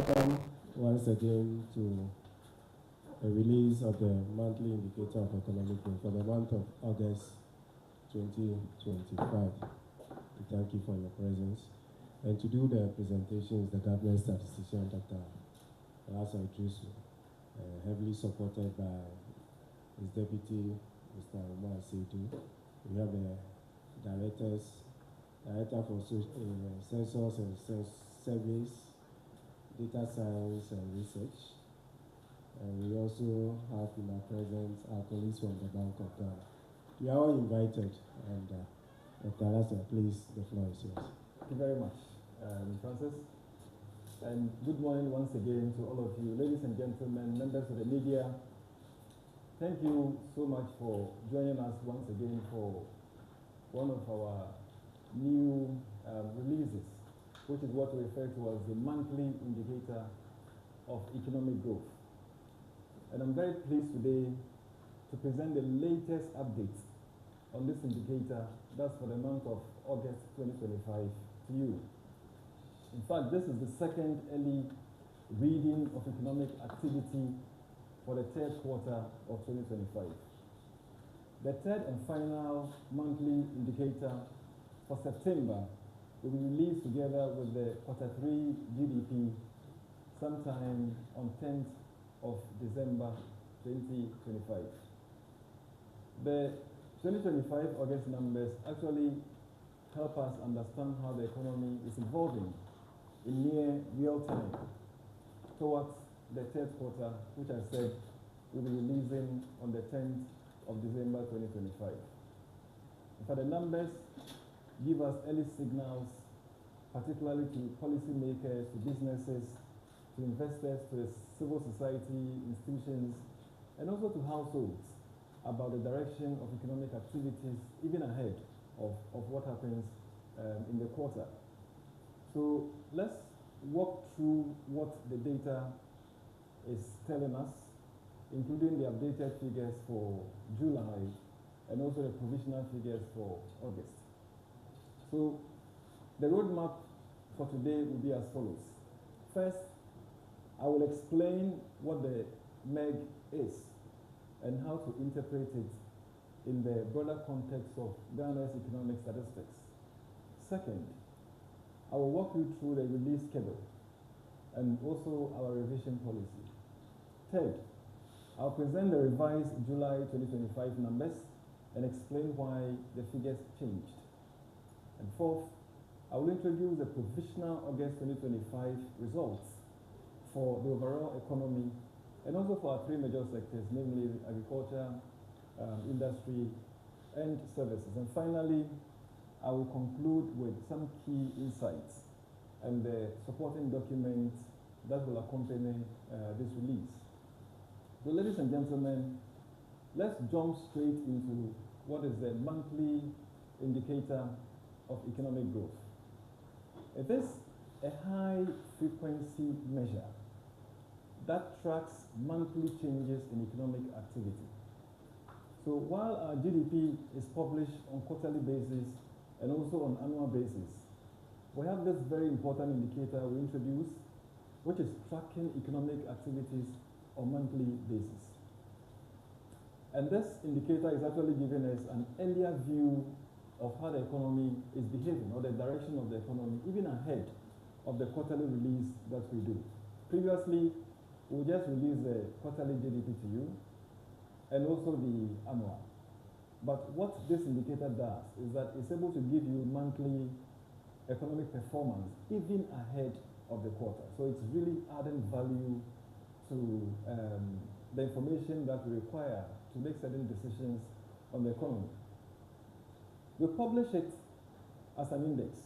Welcome once again to the release of the monthly indicator of economic growth for the month of August 2025. We thank you for your presence. And to do the presentation is the government statistician, Dr. Alasa Idrisu, heavily supported by his deputy, Mr. Omar Seidu. We have the Director for Census and Surveys, Data Science and Research. And we also have in our presence our colleagues from the Bank of Ghana. We are all invited, and Dr. Alasa, please, the floor is yours. Thank you very much, Francis. And good morning once again to all of you, ladies and gentlemen, members of the media. Thank you so much for joining us once again for one of our new releases, which is what we refer to as the monthly indicator of economic growth. And I'm very pleased today to present the latest update on this indicator, that's for the month of August 2025, to you. In fact, this is the second early reading of economic activity for the third quarter of 2025. The third and final monthly indicator for September will be released together with the quarter 3 GDP sometime on 10th of December 2025. The 2025 August numbers actually help us understand how the economy is evolving in near real time towards the third quarter, which I said will be releasing on the 10th of December 2025. For the numbers give us early signals, particularly to policymakers, to businesses, to investors, to the civil society, institutions, and also to households about the direction of economic activities even ahead of what happens in the quarter. So let's walk through what the data is telling us, including the updated figures for July and also the provisional figures for August. So the roadmap for today will be as follows. First, I will explain what the Mieg is and how to interpret it in the broader context of Ghana's economic statistics. Second, I will walk you through the release schedule and also our revision policy. Third, I'll present the revised July 2025 numbers and explain why the figures changed. And fourth, I will introduce the provisional August 2025 results for the overall economy and also for our three major sectors, namely agriculture, industry, and services. And finally, I will conclude with some key insights and the supporting documents that will accompany this release. So ladies and gentlemen, let's jump straight into what is the monthly indicator of economic growth. It is a high frequency measure that tracks monthly changes in economic activity. So while our GDP is published on quarterly basis and also on annual basis, we have this very important indicator we introduced, which is tracking economic activities on monthly basis. And this indicator is actually giving us an earlier view of how the economy is behaving, or the direction of the economy, even ahead of the quarterly release that we do. Previously, we just released the quarterly GDP to you, and also the annual. But what this indicator does is that it's able to give you monthly economic performance even ahead of the quarter. So it's really adding value to the information that we require to make certain decisions on the economy. We publish it as an index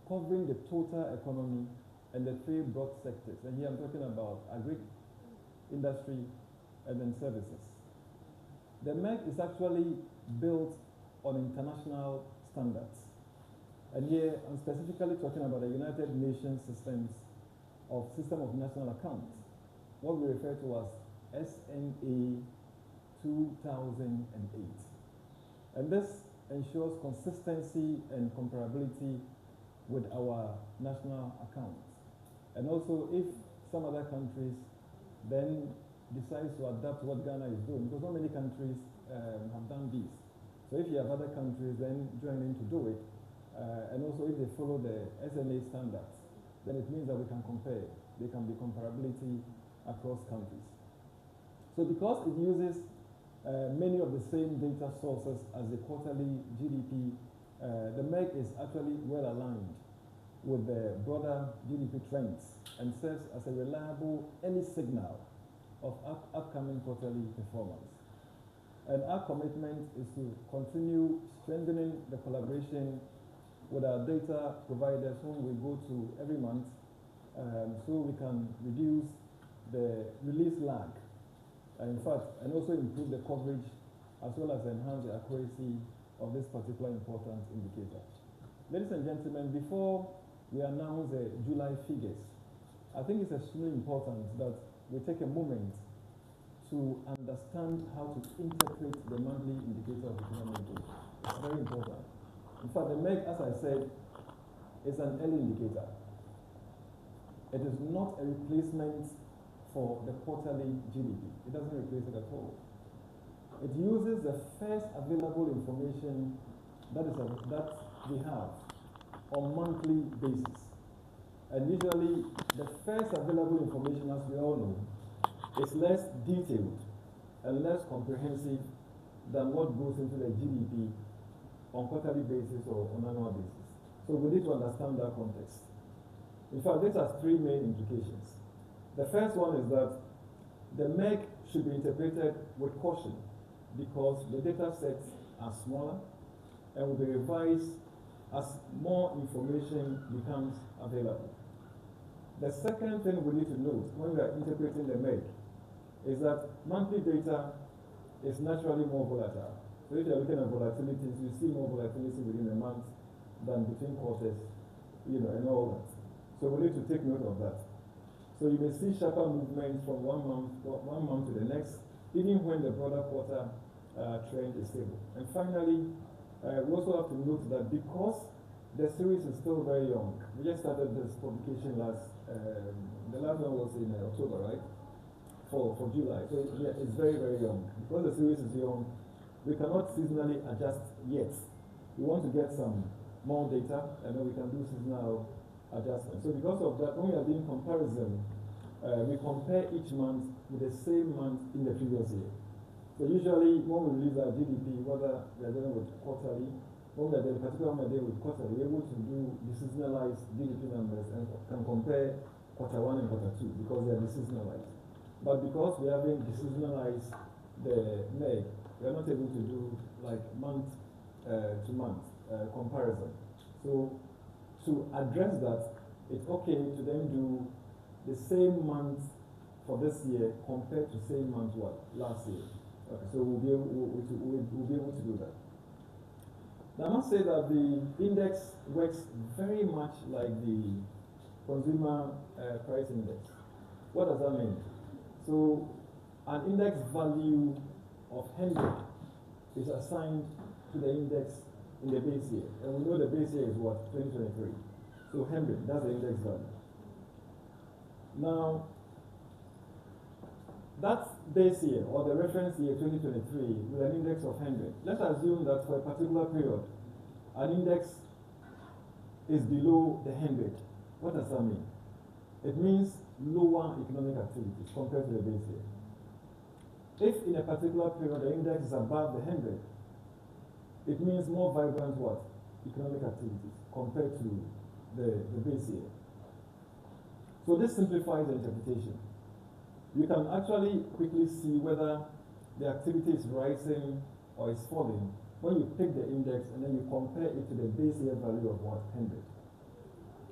covering the total economy and the three broad sectors. And here I'm talking about agri, industry, and then services. The Mieg is actually built on international standards. And here I'm specifically talking about the United Nations system of national accounts, what we refer to as SNA 2008. And this ensures consistency and comparability with our national accounts. And also, if some other countries then decides to adapt what Ghana is doing, because not many countries have done this. So if you have other countries then joining to do it, and also if they follow the SMA standards, then it means that we can compare. There can be comparability across countries. So because it uses many of the same data sources as the quarterly GDP, the Mieg is actually well aligned with the broader GDP trends and serves as a reliable early signal of upcoming quarterly performance. And our commitment is to continue strengthening the collaboration with our data providers whom we go to every month, so we can reduce the release lag, in fact, and also improve the coverage as well as enhance the accuracy of this particular important indicator. Ladies and gentlemen, before we announce the July figures, I think it's extremely important that we take a moment to understand how to interpret the monthly indicator of economic growth. It's very important. In fact, the Mieg, as I said, is an early indicator. It is not a replacement for the quarterly GDP. It doesn't replace it at all. It uses the first available information that we have on monthly basis. And usually, the first available information, as we all know, is less detailed and less comprehensive than what goes into the GDP on quarterly basis or on annual basis. So we need to understand that context. In fact, this has three main implications. The first one is that the Mieg should be interpreted with caution because the data sets are smaller and will be revised as more information becomes available. The second thing we need to note when we are interpreting the Mieg is that monthly data is naturally more volatile. So if you're looking at volatilities, you see more volatility within a month than between quarters, and all that. So we need to take note of that. So you may see sharper movements from one month to the next, even when the broader quarter trend is stable. And finally, we also have to note that because the series is still very young, we just started this publication the last one was in October, right? For July. So yeah, it's very, very young. Because the series is young, we cannot seasonally adjust yet. We want to get some more data, and then we can do seasonal adjustments. So because of that, when we are doing comparison, we compare each month with the same month in the previous year. So usually, when we release our GDP, whether we are dealing with quarterly, when we are dealing, particularly when we are dealing with quarterly, we're able to do the seasonalized GDP numbers and can compare quarter one and quarter two because they are deseasonalized. But because we haven't deseasonalized the Mieg, we are not able to do like month to month comparison. So to address that, it's okay to then do the same month for this year compared to same month last year. Okay, so we'll be able to do that. Now, I must say that the index works very much like the consumer price index. What does that mean? So an index value of 100 is assigned to the index in the base year. And we know the base year is what? 2023. So 100, that's the index value. Now, that base year, or the reference year 2023, with an index of 100, let's assume that for a particular period, an index is below the 100. What does that mean? It means lower economic activities compared to the base year. If in a particular period the index is above the 100, it means more vibrant what? Economic activities compared to the base year. So this simplifies the interpretation. You can actually quickly see whether the activity is rising or is falling when you pick the index and then you compare it to the base year value of what? 100.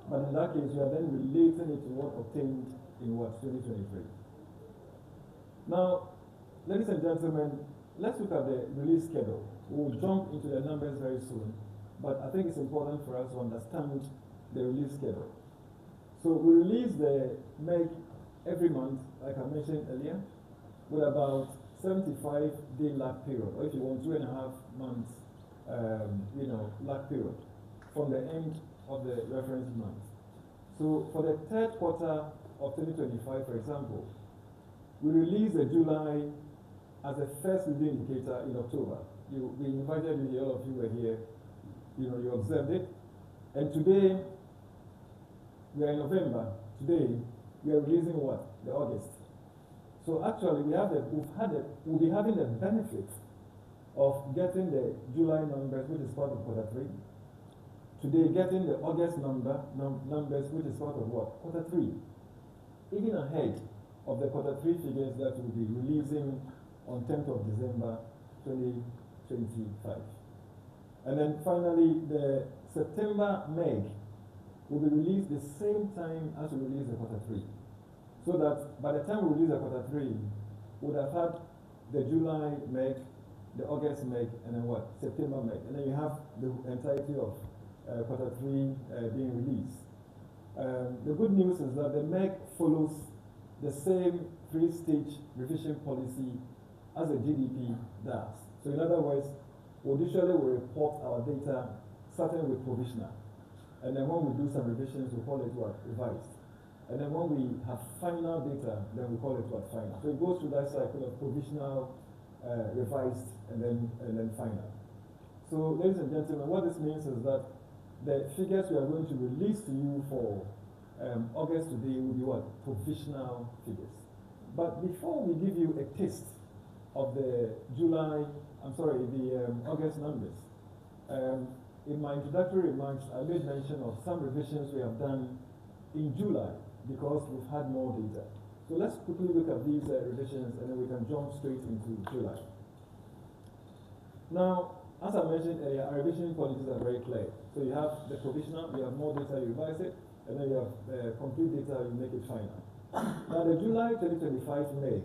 But in that case, you are then relating it to what obtained in what? 2023. Now, ladies and gentlemen, let's look at the release schedule. We'll jump into the numbers very soon, but I think it's important for us to understand the release schedule. So we release the Mieg every month, like I mentioned earlier, with about 75-day lag period, or if you want, 2.5 months, lag period from the end of the reference month. So for the third quarter of 2025, for example, we released the July as a first leading indicator in October. We invited you here, all of you were here, you observed it. And today, we are in November. Today, we are releasing what? The August. So actually, we'll be having the benefit of getting the July numbers, which is part of quarter 3. Today, getting the August numbers, which is part of what? Quarter 3. Even ahead of the quarter 3 figures that we'll be releasing on 10th of December 2025. And then finally, the September Mieg will be released the same time as we release the quarter 3. So that by the time we release the quarter 3, we would have had the July Mieg, the August Mieg, and then what? September Mieg. And then you have the entirety of quarter 3 being released. The good news is that the Mieg follows the same 3-stage revision policy as the GDP does. So in other words, usually we report our data starting with provisional. And then when we do some revisions, we call it what? Revised. And then when we have final data, then we call it what? Final. So it goes through that cycle of provisional, revised, and then final. So ladies and gentlemen, what this means is that the figures we are going to release to you for August today will be what? Provisional figures. But before we give you a taste of the August numbers, in my introductory remarks, I made mention of some revisions we have done in July because we've had more data. So let's quickly look at these revisions and then we can jump straight into July. Now, as I mentioned earlier, our revision policies are very clear. So you have the provisional, you have more data, you revise it, and then you have complete data, you make it final. Now the July 2025 Mieg,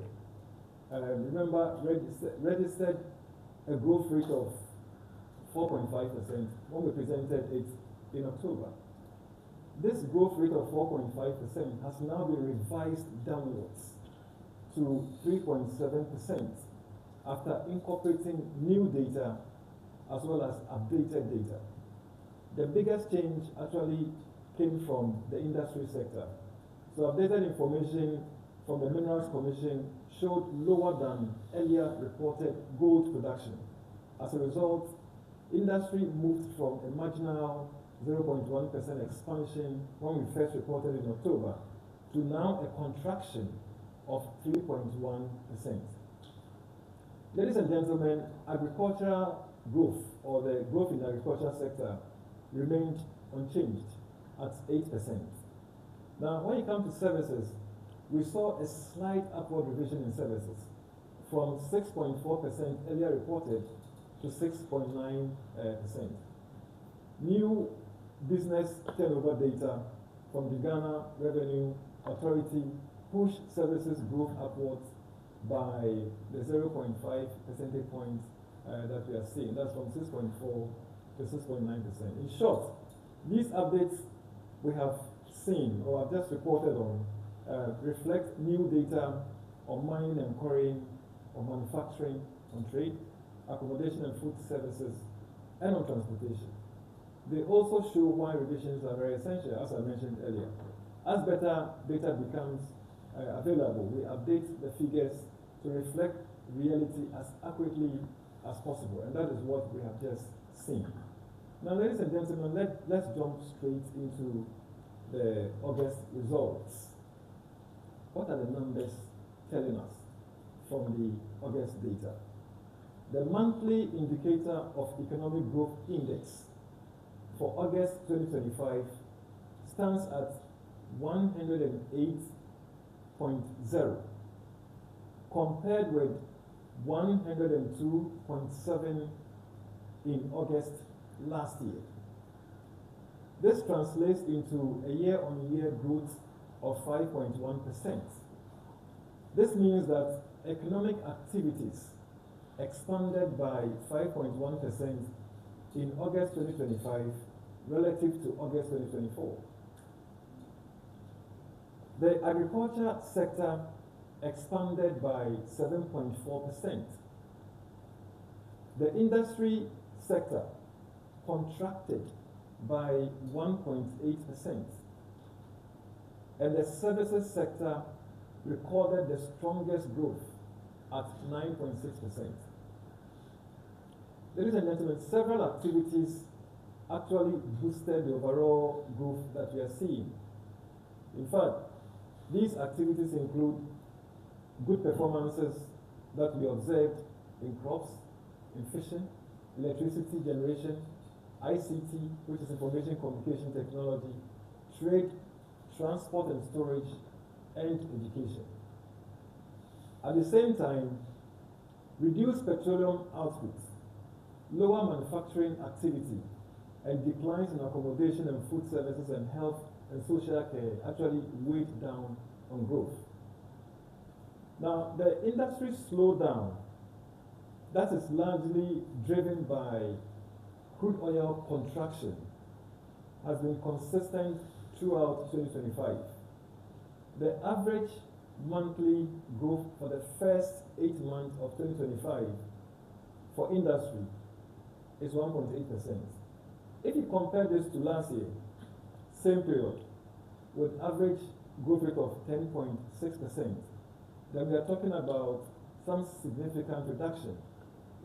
remember, registered a growth rate of 4.5% when we presented it in October. This growth rate of 4.5% has now been revised downwards to 3.7% after incorporating new data as well as updated data. The biggest change actually came from the industry sector. So updated information from the Minerals Commission showed lower than earlier reported gold production. As a result, industry moved from a marginal 0.1% expansion when we first reported in October to now a contraction of 3.1%. Ladies and gentlemen, agricultural growth, or the growth in the agricultural sector, remained unchanged at 8%. Now, when it comes to services, we saw a slight upward revision in services from 6.4% earlier reported to 6.9%. New business turnover data from the Ghana Revenue Authority pushed services growth upwards by the 0.5 percentage points that we are seeing. That's from 6.4 to 6.9%. In short, these updates we have seen or have just reported on reflect new data on mining and quarrying, on manufacturing, on trade, accommodation and food services, and on transportation. They also show why revisions are very essential, as I mentioned earlier. As better data becomes available, we update the figures to reflect reality as accurately as possible, and that is what we have just seen. Now, ladies and gentlemen, let's jump straight into the August results. What are the numbers telling us from the August data? The monthly indicator of economic growth index for August 2025 stands at 108.0 compared with 102.7 in August last year. This translates into a year-on-year growth of 5.1%. This means that economic activities expanded by 5.1% in August 2025 relative to August 2024. The agriculture sector expanded by 7.4%. The industry sector contracted by 1.8%. and the services sector recorded the strongest growth at 9.6%. Ladies and gentlemen, several activities actually boosted the overall growth that we are seeing. In fact, these activities include good performances that we observed in crops, in fishing, electricity generation, ICT, which is information communication technology, trade, transport and storage, and education. At the same time, reduced petroleum output, lower manufacturing activity, and declines in accommodation and food services and health and social care actually weighed down on growth. Now, the industry slowdown, that is largely driven by crude oil contraction, has been consistent throughout 2025. The average monthly growth for the first 8 months of 2025 for industry is 1.8%. If you compare this to last year, same period, with average growth rate of 10.6%, then we are talking about some significant reduction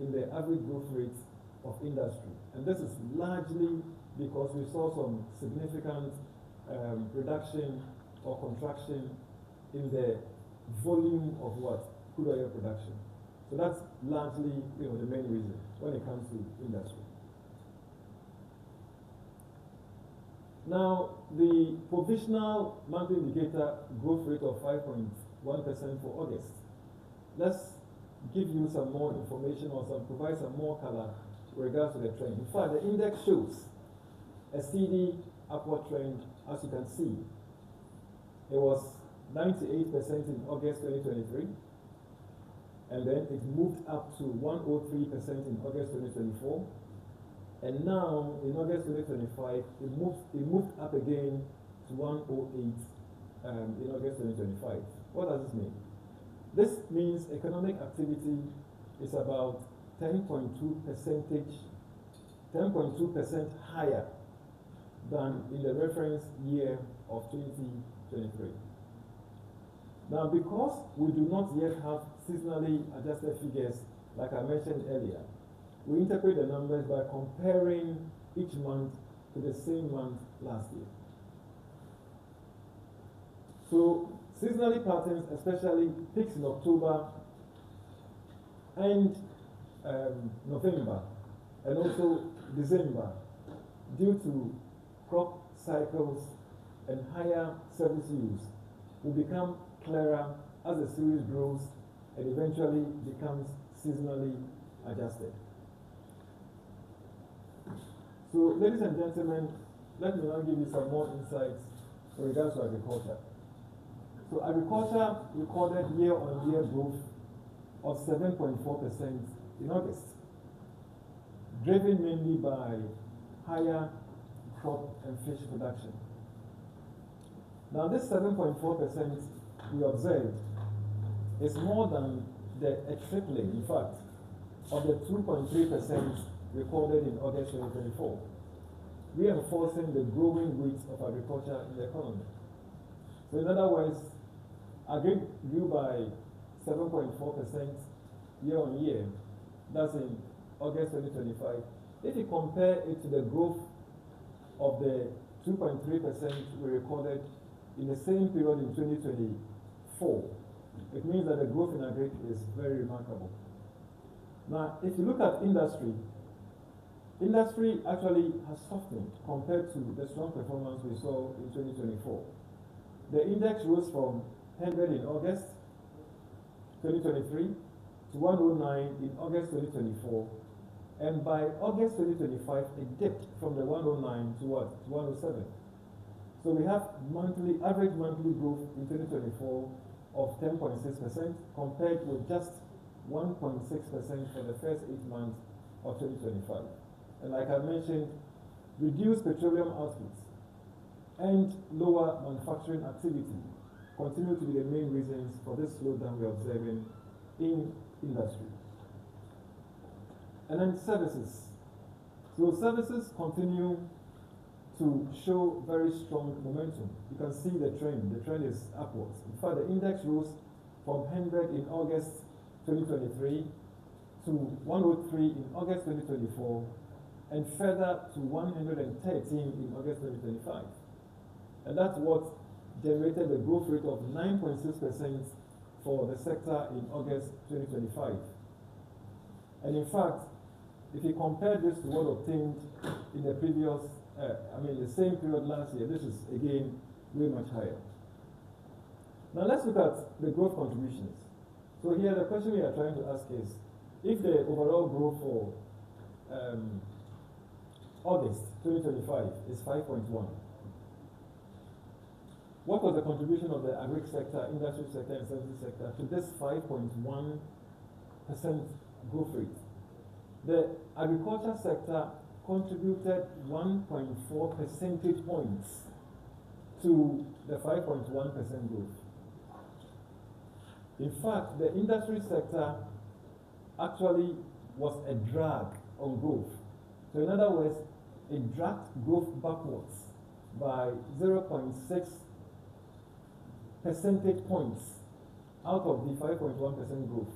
in the average growth rate of industry. And this is largely because we saw some significant reduction or contraction in the volume of what? Crude oil production. So that's largely the main reason when it comes to industry. Now, the provisional monthly indicator growth rate of 5.1% for August. Let's give you some more information or provide some more color with regards to the trend. In fact, the index shows a steady upward trend, as you can see. It was 98% in August 2023, and then it moved up to 103% in August 2024. And now, in August 2025, it moved up again to 108 in August 2025. What does this mean? This means economic activity is about 10.2% higher than in the reference year of 2023. Now, because we do not yet have seasonally adjusted figures, like I mentioned earlier, we interpret the numbers by comparing each month to the same month last year. So, seasonally patterns especially peaks in October and November, and also December, due to crop cycles and higher service use, will become clearer as the series grows and eventually becomes seasonally adjusted. So, ladies and gentlemen, let me now give you some more insights with regards to agriculture. So, agriculture recorded year-on-year growth of 7.4% in August, driven mainly by higher crop and fish production. Now, this 7.4% we observed is more than the tripling, in fact, of the 2.3% recorded in August 2024, reinforcing the growing weight of agriculture in the economy. So, in other words, agri grew by 7.4% year on year. That's in August 2025. If you compare it to the growth of the 2.3% we recorded in the same period in 2024, it means that the growth in agri is very remarkable. Now, if you look at industry actually has softened compared to the strong performance we saw in 2024. The index rose from 100 in August 2023 to 109 in August 2024, and by August 2025 it dipped from the 109 to what? To 107. So we have average monthly growth in 2024 of 10.6% compared with just 1.6% for the first 8 months of 2025. And like I mentioned, reduced petroleum output and lower manufacturing activity continue to be the main reasons for this slowdown we're observing in industry. And then services. So services continue to show very strong momentum. You can see the trend. The trend is upwards. In fact, the index rose from 100 in August 2023 to 103 in August 2024, and further to 113 in August 2025. And that's what generated a growth rate of 9.6% for the sector in August 2025. And in fact, if you compare this to what obtained in the previous, the same period last year, this is again way much higher. Now let's look at the growth contributions. So here the question we are trying to ask is, if the overall growth for August 2025 is 5.1, what was the contribution of the agri sector, industry sector, and services sector to this 5.1% growth rate? The agriculture sector contributed 1.4 percentage points to the 5.1% growth. In fact, the industry sector actually was a drag on growth. So in other words, it dragged growth backwards by 0.6 percentage points out of the 5.1% growth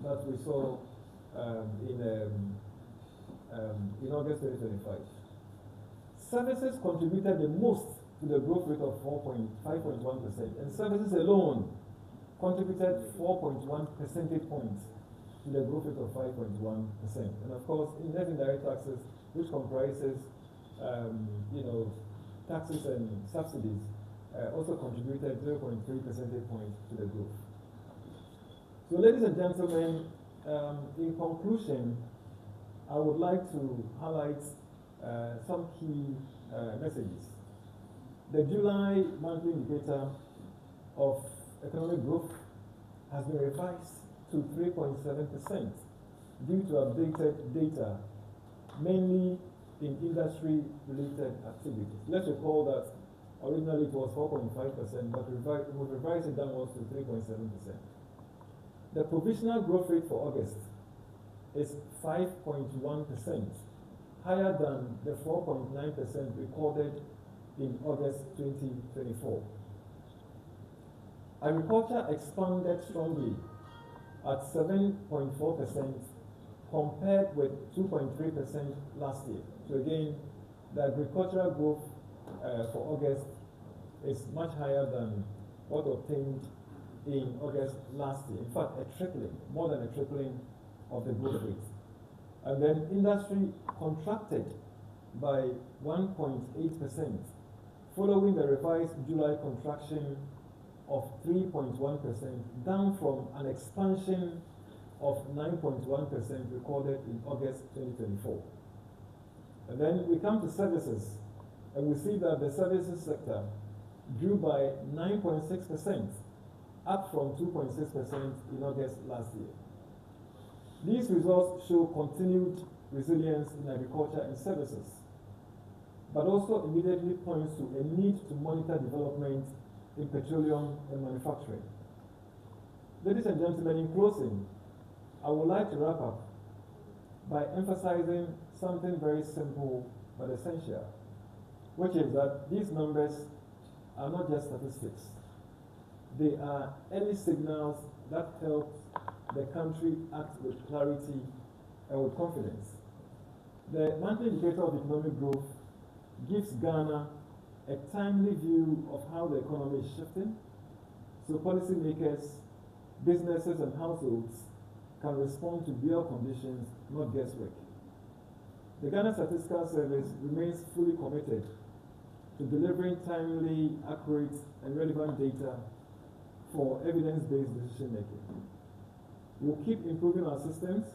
that we saw in August 2025. Services contributed the most to the growth rate of 5.1%, and services alone contributed 4.1 percentage points to the growth rate of 5.1%. And of course, net indirect taxes, which comprises taxes and subsidies, also contributed 0.3 percentage points to the growth. So ladies and gentlemen, in conclusion, I would like to highlight some key messages. The July monthly indicator of economic growth has been revised to 3.7% due to updated data, mainly in industry-related activities. Let's recall that originally it was 4.5%, but we revised it downwards to 3.7%. The provisional growth rate for August is 5.1%, higher than the 4.9% recorded in August 2024. Agriculture expanded strongly at 7.4% compared with 2.3% last year. So again, the agricultural growth for August is much higher than what obtained in August last year. In fact, a tripling, more than a tripling of the growth rate. And then industry contracted by 1.8%, following the revised July contraction of 3.1%, down from an expansion of 9.1% recorded in August 2024. And then we come to services, and we see that the services sector grew by 9.6%, up from 2.6% in August last year. These results show continued resilience in agriculture and services, but also immediately points to a need to monitor development in petroleum and manufacturing. Ladies and gentlemen, in closing, I would like to wrap up by emphasizing something very simple but essential, which is that these numbers are not just statistics. They are early signals that help the country act with clarity and with confidence. The monthly indicator of economic growth gives Ghana a timely view of how the economy is shifting, so policymakers, businesses, and households can respond to real conditions, not guesswork. The Ghana Statistical Service remains fully committed to delivering timely, accurate, and relevant data for evidence-based decision-making. We'll keep improving our systems.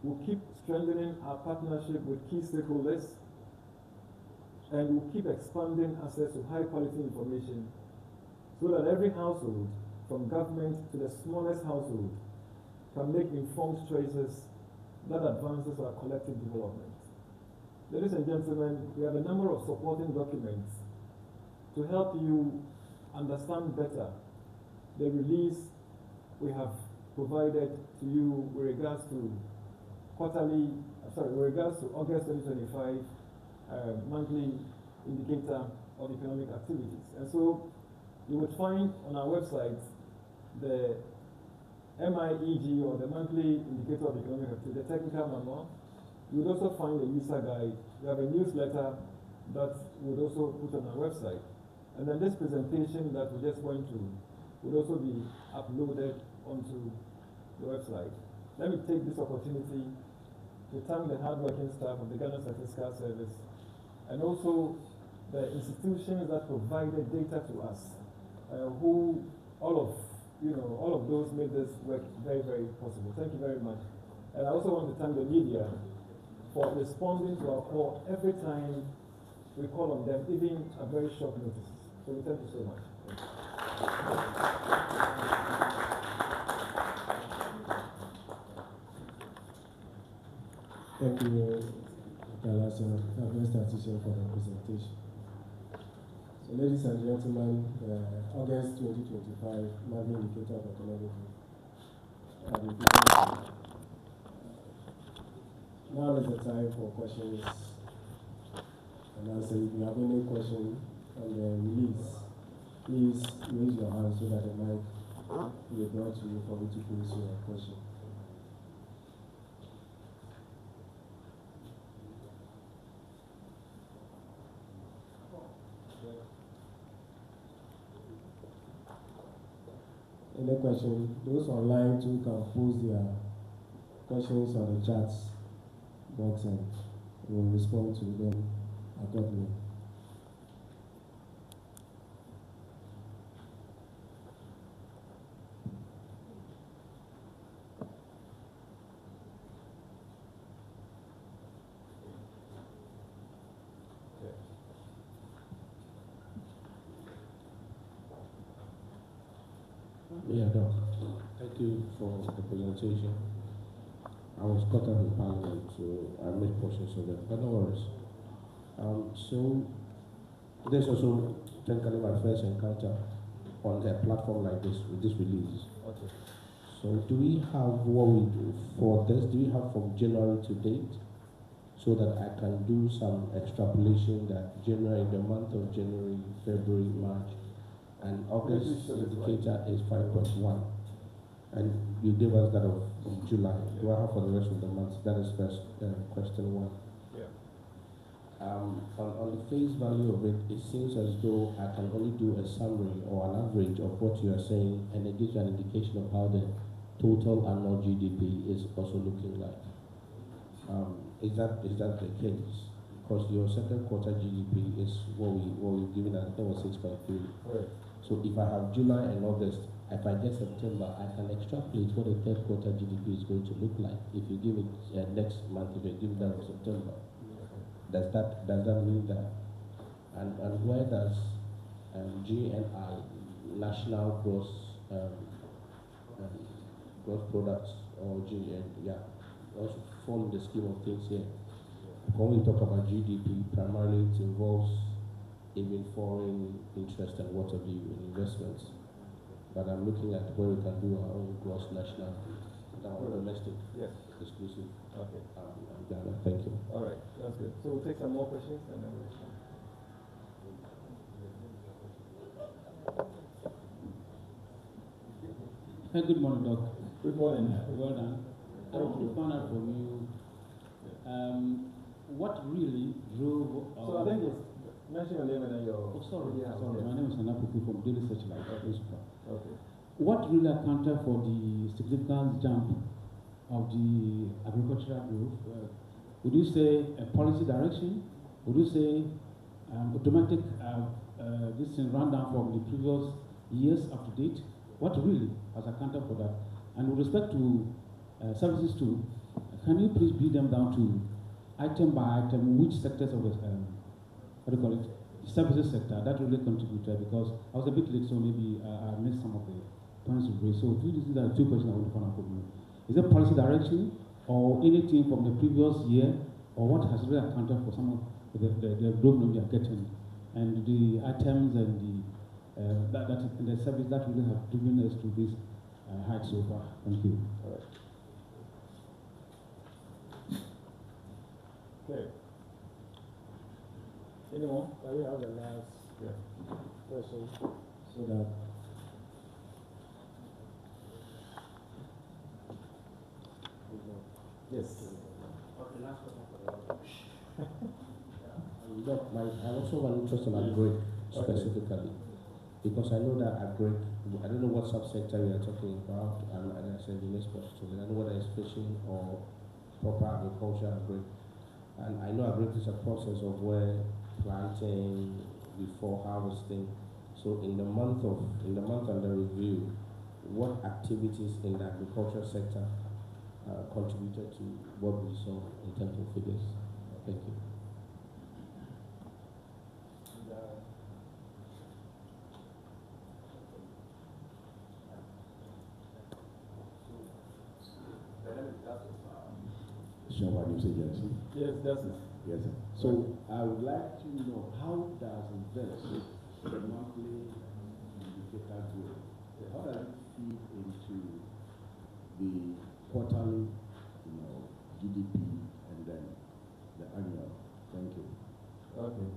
We'll keep strengthening our partnership with key stakeholders, and we'll keep expanding access to high-quality information so that every household, from government to the smallest household, can make informed choices that advances our collective development. Ladies and gentlemen, we have a number of supporting documents to help you understand better the release we have provided to you with regards to August 2025 monthly indicator of economic activities. And so you would find on our website the MIEG, or the monthly indicator of economic activity, the technical manual. You would also find a user guide. We have a newsletter that we would also put on our website. And then this presentation that we just went through would also be uploaded onto the website. Let me take this opportunity to thank the hardworking staff of the Ghana Statistical Service, and also the institutions that provided data to us, who all of those made this work very, very possible. Thank you very much. And I also want to thank the media for responding to our call every time we call on them, even at very short notice. So we thank you so much. Thank you, Galasa, Government Statistician, for the presentation. So, ladies and gentlemen, August 2025 monthly indicator of economic growth. Now is the time for questions and answers. If you have any question on the release, please raise your hand so that the mic will be brought to you for me to pose your question. Any question? Those online too can post their questions on the chat box and we'll respond to them accordingly. Yeah, Doc. Thank you for the presentation. I was caught up in Parliament, so I missed portions of it, but no worries. So, this also technically my first encounter on a platform like this, with this release. Okay. So, do we have what we do for this? Do we have from January to date? So that I can do some extrapolation that January, the month of January, February, March, and August indicator is 5.1, and you gave us that of July. Do I have for the rest of the months? That is first question one. Yeah. On the face value of it, it seems as though I can only do a summary or an average of what you are saying, and it gives you an indication of how the total annual GDP is also looking like. Is that the case? Because your second quarter GDP is what we've given us. That was 6.3. Right. So if I have July and August, if I get September, I can extrapolate what the third quarter GDP is going to look like. If you give it next month, if you give that in September, does that mean that? And where does GNI, National Gross Products, or also fall in the scheme of things here? When we talk about GDP, primarily it involves even foreign interest and what have you in investments. But I'm looking at where we can do our own gross national, our domestic, yes, exclusive. Okay. Ghana. Thank you. All right, that's good. So we'll take some more questions and then we'll respond. Hey, good morning, Doc. Good morning. Well done. I want to find out from you what really drove. So I think it's mention your name and then your. Oh, sorry. Yeah, Sorry. okay. My name is Anapuku from Daily Searchlight. Okay. What really accounted for the significant jump of the agricultural growth? Would you say a policy direction? Would you say automatic this thing run down from the previous years up to date? What really has accounted for that? And with respect to services too, can you please break them down to item by item, which sectors of the, what do you call it, services sector that really contributed? Because I was a bit late, so maybe I missed some of the points you raised. So these are the two questions I want to find out from you. Is it policy direction or anything from the previous year, or what has really accounted for some of the growth we are getting, and the items and the service that really have driven us to this height so far? Thank you. All right. Okay. Any more? Can we have the last question so that Yes. Okay, last question. Doc, I also have an interest in agri specifically, because I know that agri, I don't know what subsector you are talking about, and I said the next question, I know whether it's fishing or proper agriculture agri. And I know agri is a process of where planting before harvesting. So in the month under review, what activities in the agriculture sector contributed to what we saw in terms of figures? Thank you. News Agency. Yes, that's it. Yes, sir. So I would like to know, how does invest the monthly indicator growth? How does it feed into the quarterly, GDP and then the annual? Thank you. Okay.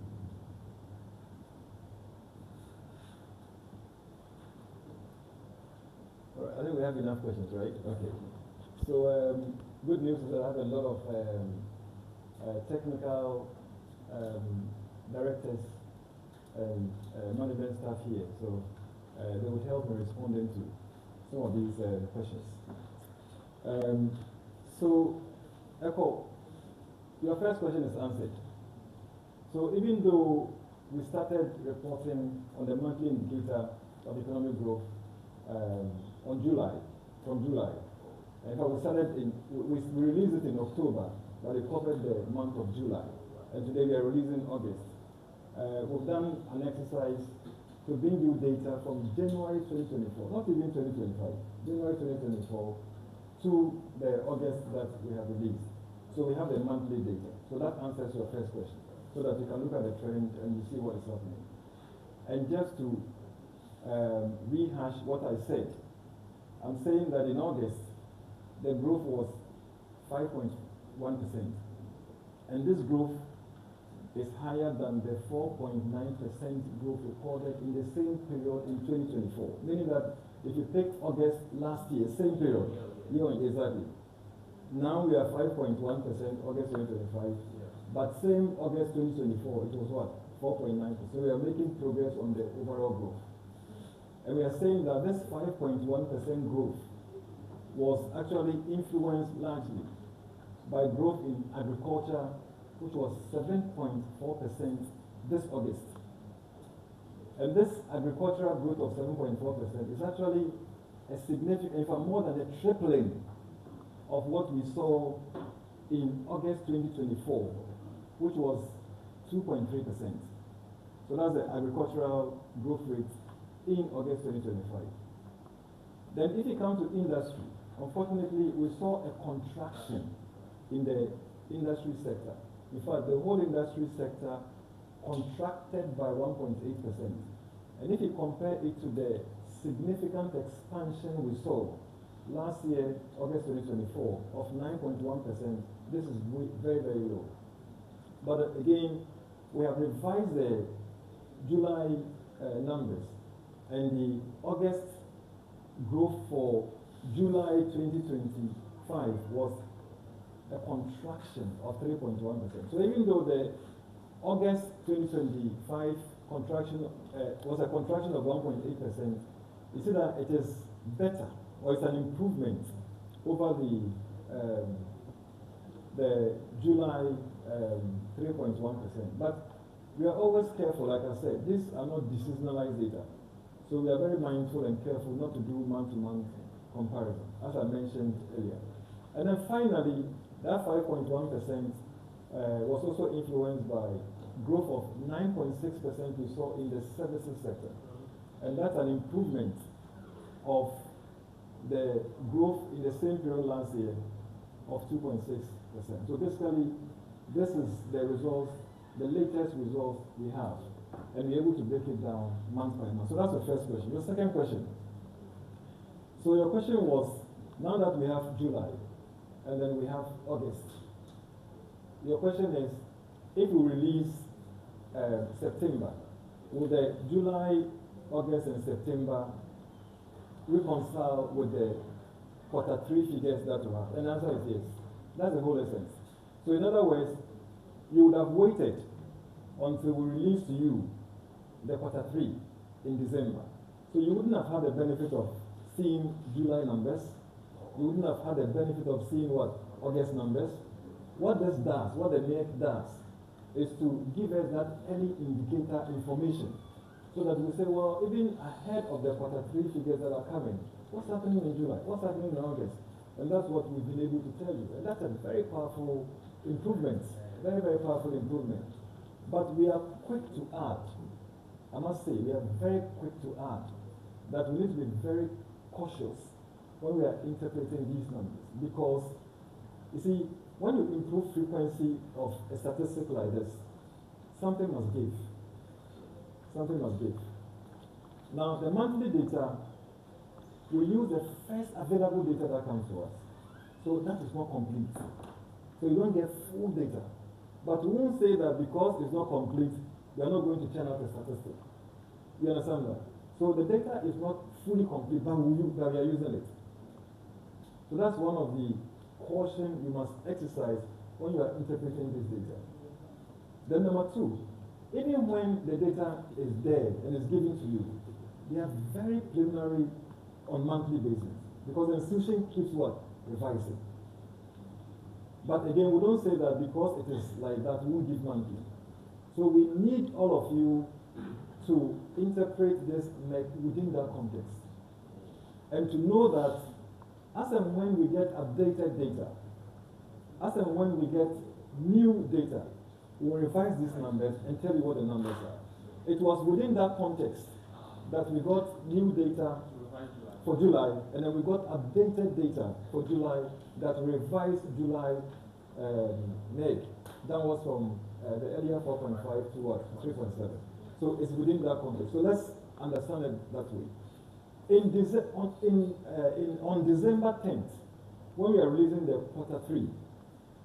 All right, I think we have enough questions, right? Okay. So good news is that I have a lot of technical directors and management staff here, so they will help me responding to some of these questions. So, Echo, your first question is answered. So even though we started reporting on the monthly indicator of economic growth from July, in fact, we released it in October, but it covered the month of July. And today we are releasing August. We've done an exercise to bring you data from January 2024, not even 2025, January 2024 to the August that we have released. So we have the monthly data. So that answers your first question, so that you can look at the trend and you see what is happening. And just to rehash what I said, I'm saying that in August, the growth was 5.1%. And this growth is higher than the 4.9% growth recorded in the same period in 2024. Meaning that if you take August last year, same period, exactly. Now we are 5.1% August 2025, but same August 2024, it was what? 4.9%. So we are making progress on the overall growth. And we are saying that this 5.1% growth was actually influenced largely by growth in agriculture, which was 7.4% this August. And this agricultural growth of 7.4% is actually a significant, in fact, more than a tripling of what we saw in August 2024, which was 2.3%. So that's the agricultural growth rate in August 2025. Then if you come to industry, unfortunately, we saw a contraction in the industry sector. In fact, the whole industry sector contracted by 1.8%. And if you compare it to the significant expansion we saw last year, August 2024, of 9.1%, this is very, very low. But again, we have revised the July numbers, and the August growth for July 2025 was a contraction of 3.1%. So even though the August 2025 contraction was a contraction of 1.8%, you see that it is better, or it's an improvement over the July 3.1%. But we are always careful, like I said, these are not deseasonalized data. So we are very mindful and careful not to do month-to-month comparison, as I mentioned earlier. And then finally, that 5.1% was also influenced by growth of 9.6% we saw in the services sector. And that's an improvement of the growth in the same period last year of 2.6%. So basically, this is the results, the latest results we have. And we're able to break it down month by month. So that's the first question. Your second question. So your question was, now that we have July, and then we have August, your question is, if we release September, will the July, August, and September reconcile with the quarter 3 figures that you have? And the answer is yes. That's the whole essence. So in other words, you would have waited until we release to you the quarter 3 in December. So you wouldn't have had the benefit of seeing July numbers. You wouldn't have had the benefit of seeing what? August numbers. What this does, what the Mieg does, is to give us that early indicator information so that we say, well, even ahead of the quarter 3 figures that are coming, what's happening in July? What's happening in August? And that's what we've been able to tell you. And that's a very powerful improvement. Very, very powerful improvement. But we are quick to add, I must say, we are very quick to add that we need to be very cautious when we are interpreting these numbers. Because, you see, when you improve frequency of a statistic like this, something must give. Something must give. Now, the monthly data, we use the first available data that comes to us. So that is not complete. So you don't get full data. But we won't say that because it's not complete, we are not going to churn out a statistic. You understand that? So the data is not fully complete, but we are using it. So that's one of the caution you must exercise when you are interpreting this data. Then number 2, even when the data is there and is given to you, they are very preliminary on monthly basis because the institution keeps what? Revising. But again, we don't say that because it is like that, we won't give monthly. So we need all of you to interpret this within that context. And to know that as and when we get updated data, as and when we get new data, we will revise these numbers and tell you what the numbers are. It was within that context that we got new data for July, and then we got updated data for July that revised July Mieg. That was from the earlier 4.5 to what? 3.7. So it's within that context. So let's understand it that way. On December 10th, when we are releasing the quarter 3,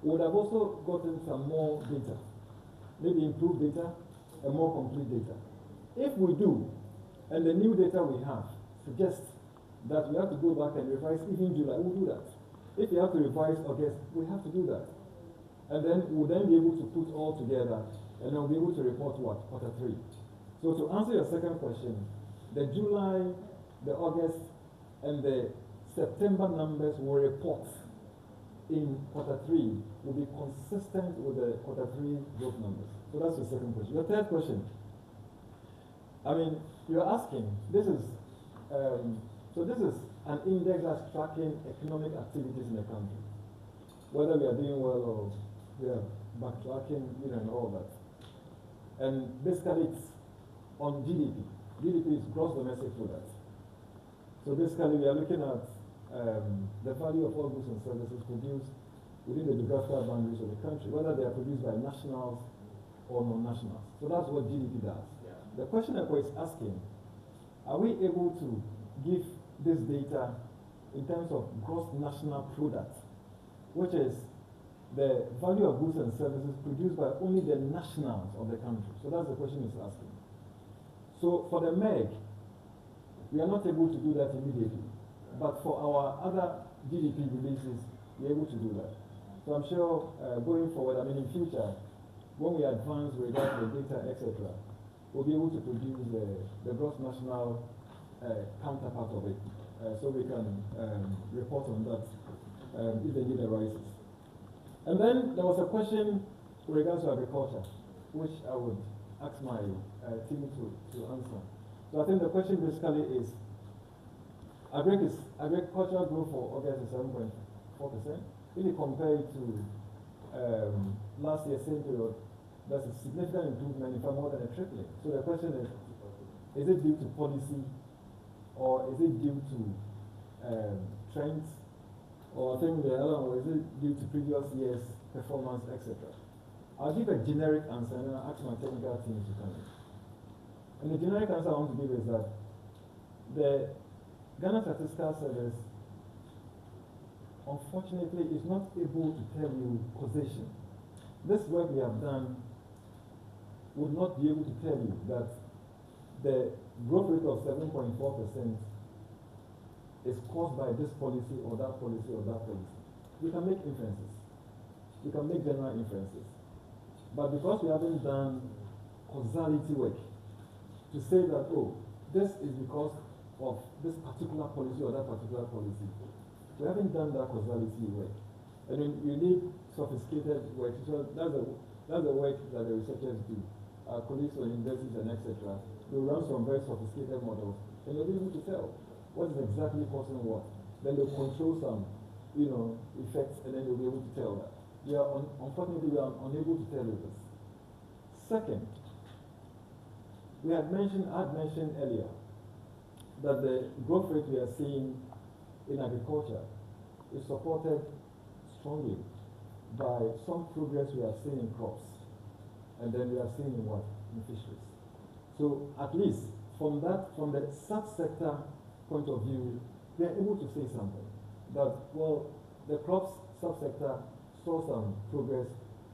we would have also gotten some more data, maybe improved data and more complete data. If we do, and the new data we have suggests that we have to go back and revise even July, we'll do that. If you have to revise August, we have to do that. And then we'll then be able to put all together, and then we'll be able to report what? Quarter 3. So to answer your second question, the July, the August, and the September numbers will report in quarter 3 will be consistent with the quarter 3 growth numbers. So that's the second question. The third question, I mean, you're asking, this is an index that's tracking economic activities in the country, whether we are doing well or we are backtracking, and all that. And basically it's on GDP. GDP is gross domestic product. So basically we are looking at the value of all goods and services produced within the geographical boundaries of the country, whether they are produced by nationals or non-nationals. So that's what GDP does. Yeah. The question that is asking, are we able to give this data in terms of gross national product, which is the value of goods and services produced by only the nationals of the country? So that's the question it's asking. So for the Mieg, we are not able to do that immediately. But for our other GDP releases, we're able to do that. So I'm sure going forward, I mean in future, when we advance regarding the data, etc., we'll be able to produce the gross national counterpart of it. So we can report on that if the need arises. And then there was a question with regards to agriculture, which I would ask my team to answer. So I think the question basically is, agricultural growth for August is 7.4%. If you compare it to last year's same period, that's a significant improvement, in fact more than a tripling. So the question is it due to policy, or is it due to trends, or I think the other one, is it due to previous year's performance, etc.? I'll give a generic answer and then I'll ask my technical team to come in. And the generic answer I want to give is that the Ghana Statistical Service, unfortunately, is not able to tell you causation. This work we have done, would not be able to tell you that the growth rate of 7.4% is caused by this policy or that policy or that policy. We can make inferences. We can make general inferences. But because we haven't done causality work to say that, oh, this is because of this particular policy or that particular policy, we haven't done that causality work. And then you need sophisticated work. So that's the work that the researchers do. Our colleagues on universities and etc. They run some very sophisticated models, and they'll be able to tell what is exactly causing what. Then they'll control some, effects, and then they'll be able to tell that. Unfortunately, we are unable to tell you this. Second, I had mentioned earlier that the growth rate we are seeing in agriculture is supported strongly by some progress we are seeing in crops, and then we are seeing in what? In fisheries. So at least from the sub-sector point of view, we are able to say something. That, well, the crops sub-sector saw some progress,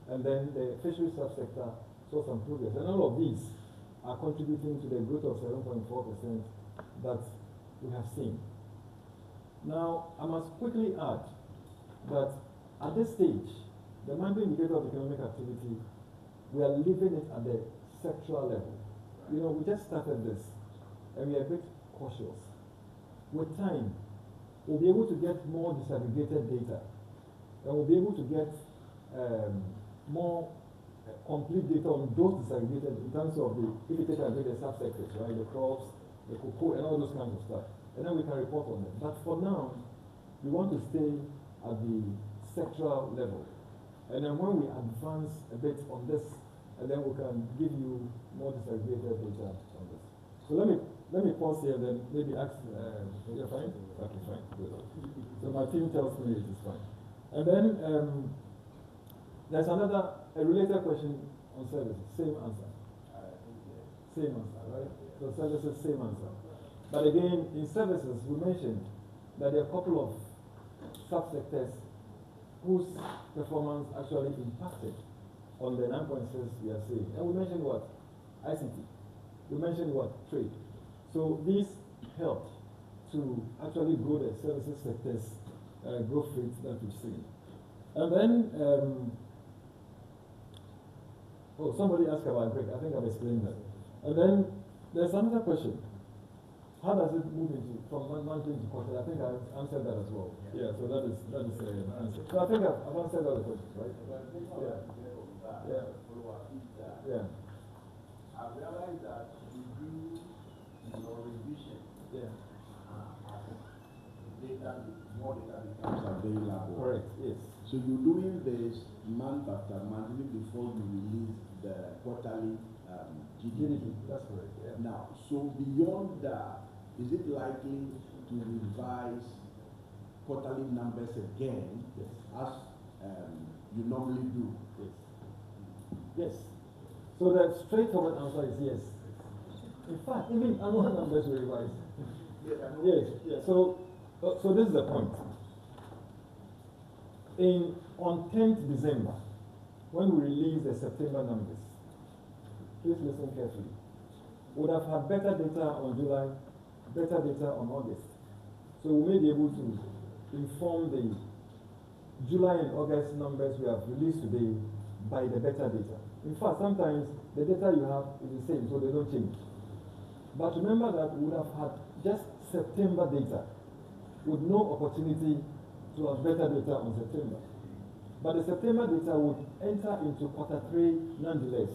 and then the fisheries sub-sector saw some progress. And all of these are contributing to the growth of 7.4% that we have seen. Now, I must quickly add that at this stage, the monthly indicator of economic activity, we are leaving it at the sectoral level. We just started this, and we are a bit cautious. With time, we'll be able to get more disaggregated data, and we'll be able to get more complete data on those disaggregated in terms of if you take away the subsectors, right, the crops, the cocoa, and all those kinds of stuff. And then we can report on them. But for now, we want to stay at the sectoral level. And then when we advance a bit on this, and then we can give you more disaggregated data on this. So let me pause here, then maybe ask. You're fine? Okay, fine. Good. So my team tells me it is fine. And then there's a related question on services. Same answer. Same answer, right? So services, same answer. But again, in services, we mentioned that there are a couple of subsectors whose performance actually impacted on the 9.6 we are seeing. And we mentioned what? ICT. We mentioned what? Trade. So these helped to actually grow the services sector's growth rates that we've seen. And then, somebody asked about break. I think I've explained that. And then there's another question. How does it move from monthly to quarterly? I think I've answered that as well. Yeah, so that is the answer. So I think I've answered all the questions, right? Yeah. I realized that you do revision. Yeah. More data becomes available. Correct, yes. So you're doing this month after month, even before you release the quarterly GDP. That's correct, yeah. Now, so beyond that, is it likely to revise quarterly numbers again, yes, as you normally do? Yes. Yes. So the straightforward answer is yes. In fact, even annual numbers will revise. Yes. Yes. So this is the point. On 10th December, when we release the September numbers, please listen carefully. We would have had better data on July, better data on August. So we may be able to inform the July and August numbers we have released today by the better data. In fact, sometimes the data you have is the same, so they don't change. But remember that we would have had just September data with no opportunity to have better data on September. But the September data would enter into quarter 3 nonetheless.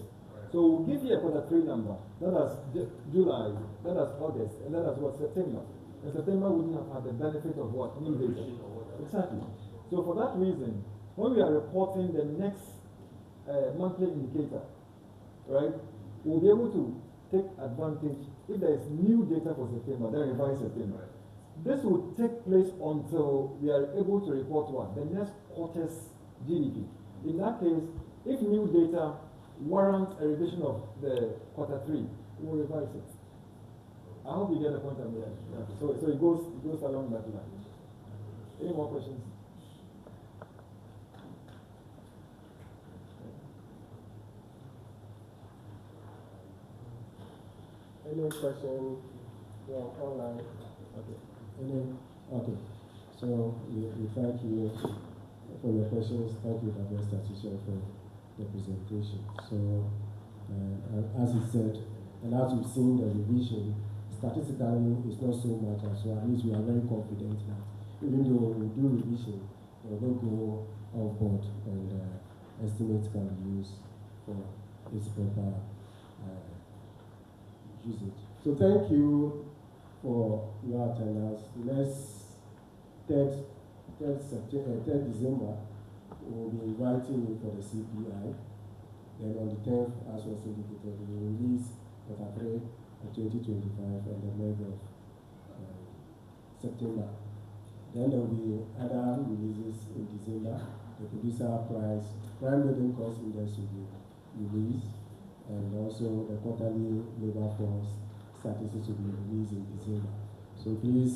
So we'll give you a quarter 3 number. That is July, that is August, and that is what September. And September wouldn't have had the benefit of what? New data. Exactly. So for that reason, when we are reporting the next monthly indicator, right, we'll be able to take advantage if there is new data for September, then revise September. This will take place until we are able to report what? The next quarter's GDP. In that case, if new data warrants a revision of the quarter 3, we'll revise it. I hope you get the point I'm making. Yeah. So it goes along that line. Any more questions? Any question online? Okay. Okay. So we thank you for your questions. Thank you, Dr. Statistician, for the presentation. So, as he said, and as we've seen the revision, statistically it's not so much, so at least we are very confident that even though we do revision, we will go off board and estimates can be used for its proper usage. So thank you for your attendance. Next 3rd December, we will be inviting you for the CPI. Then on the 10th, as was indicated, we will release Quarter 3 of 2025 and the Mieg of September. Then there will be other releases in December. The producer price, prime building cost index will be released, and also the quarterly labor force statistics will be released in December. So please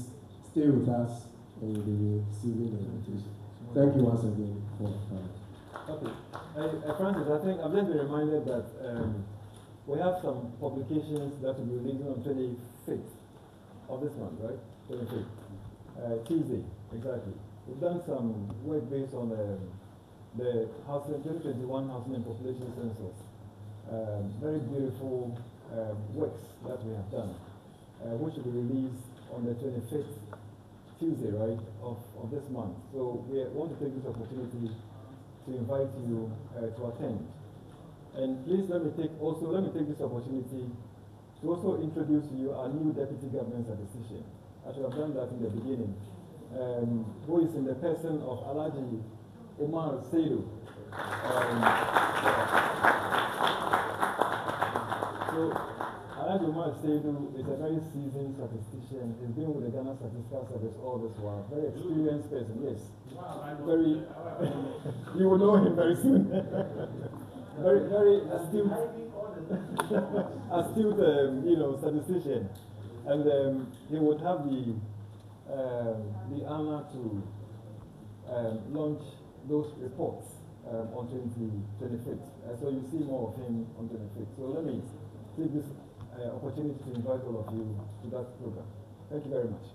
stay with us and you'll be receiving the invitation. Thank you once again for coming. Okay. Francis, I think I've just been reminded that we have some publications that will be released on 25th of this month, right? 25th. Tuesday, exactly. We've done some work based on the 2021 Housing and Population Census. Very beautiful works that we have done, which will be released on the 25th, Tuesday, right, of this month. So we want to take this opportunity to invite you to attend. And please let me take this opportunity to also introduce to you our new Deputy Government Statistician. I should have done that in the beginning, who is in the person of Alaji Omar Seidu. So Alaji Omar Seidu is a very seasoned statistician. He's been with the Ghana Statistical Service all this while. Very experienced person, yes. Very, you will know him very soon. very astute, astute, statistician. And he would have the honor to launch those reports on 25th. So you see more of him on 25th. So let me take this opportunity to invite all of you to that program. Thank you very much.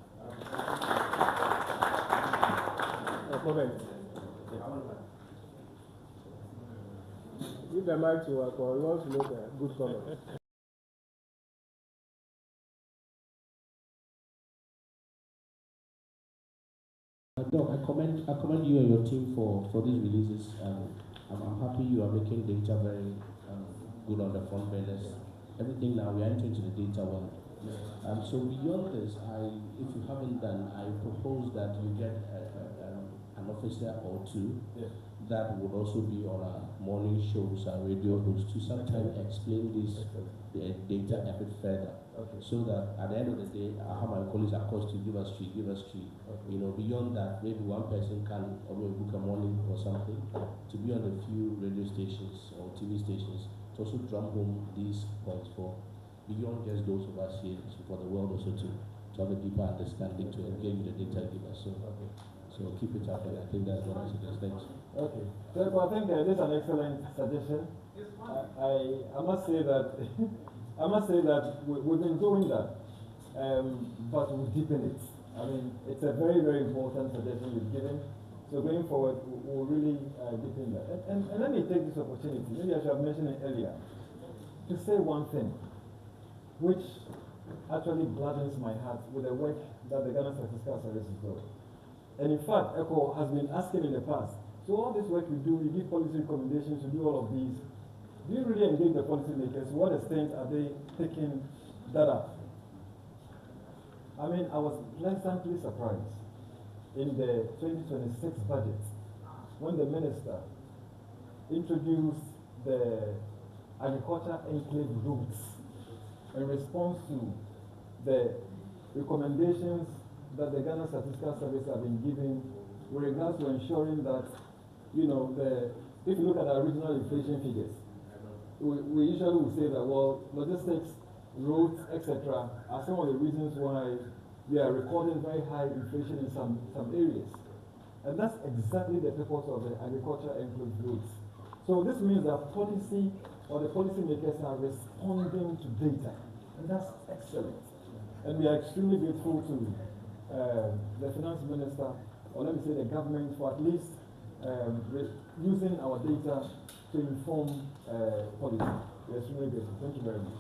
Give the mic to Akwa. We want to make a good comment. No, I commend you and your team for these releases. I'm happy you are making data very good on the front burners. Everything now we are entering into the data world. So beyond this, if you haven't done, I propose that you get an officer or two that would also be on our morning shows and radio hosts to sometimes explain this data a bit further. Okay. So that at the end of the day, I have my colleagues across to give us three. Okay. Beyond that, maybe one person can book a morning or something to be on a few radio stations or TV stations to also drum home these points for beyond just those of us here, so for the world also to have a deeper understanding to engage with the data givers. So keep it up, and I think that's what I suggest. Thanks. Okay. So I think this is an excellent suggestion. I must say that we've been doing that, but we'll deepen it. I mean, it's a very, very important suggestion you've given. So going forward, we'll really deepen that. And let me take this opportunity, maybe I should have mentioned it earlier, to say one thing, which actually gladdens my heart with the work that the Ghana Statistical Service is doing. And in fact, ECHO has been asking in the past, so all this work we do, we give policy recommendations, we do all of these. Do you really engage the policymakers? To what extent are they taking that up? I mean, I was pleasantly surprised in the 2026 budget when the minister introduced the agriculture enclave routes in response to the recommendations that the Ghana Statistical Service have been giving with regards to ensuring that, if you look at our regional inflation figures, we usually will say that, well, logistics, roads, etc., are some of the reasons why we are recording very high inflation in some areas. And that's exactly the purpose of the agriculture enclave routes. So this means that policy or the policymakers are responding to data. And that's excellent. And we are extremely grateful to the finance minister, or let me say the government, for at least using our data to inform policy. We are extremely grateful. Thank you very much.